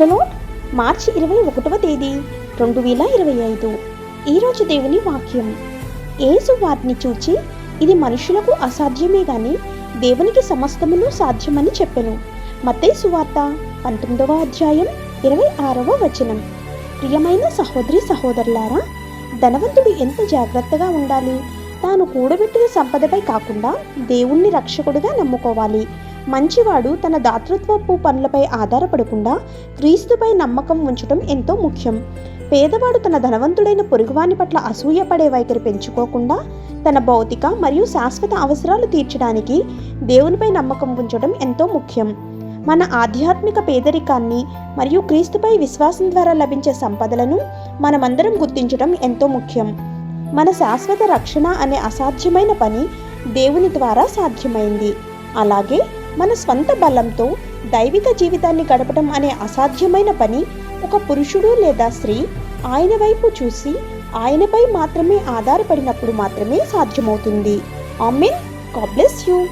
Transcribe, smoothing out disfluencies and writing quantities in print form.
The lord. మార్చి 21వ తేదీ 2025. ఈరోజు దేవుని వాక్యం. యేసు వారిని చూచి, ఇది మనుషులకు అసాధ్యమే గాని దేవునికి సమస్తమును సాధ్యమని చెప్పెను. మత్తయి సువార్త 19వ అధ్యాయం 26వ వచనం. ప్రియమైన సహోదరి సహోదరులారా, ధనవంతుడు ఎంత జాగ్రత్తగా ఉండాలి. తాను కూడబెట్టిన సంపదపై కాకుండా దేవుణ్ణి రక్షకుడిగా నమ్ముకోవాలి. మంచివాడు తన దాతృత్వపు పనులపై ఆధారపడకుండా క్రీస్తుపై నమ్మకం ఉంచడం ఎంతో ముఖ్యం. పేదవాడు తన ధనవంతుడైన పొరుగువాని పట్ల అసూయపడే వైఖరి పెంచుకోకుండా తన భౌతిక మరియు శాశ్వత అవసరాలు తీర్చడానికి దేవునిపై నమ్మకం ఉంచడం ఎంతో ముఖ్యం. మన ఆధ్యాత్మిక పేదరికాన్ని మరియు క్రీస్తుపై విశ్వాసం ద్వారా లభించే సంపదలను మనమందరం గుర్తించడం ఎంతో ముఖ్యం. మన శాశ్వత రక్షణ అనే అసాధ్యమైన పని దేవుని ద్వారా సాధ్యమైంది. అలాగే మన స్వంత బలంతో దైవిక జీవితాన్ని గడపడం అనే అసాధ్యమైన పని ఒక పురుషుడు లేదా స్త్రీ ఆయన వైపు చూసి ఆయనపై మాత్రమే ఆధారపడినప్పుడు మాత్రమే సాధ్యమవుతుంది. ఆమేన్. God bless you.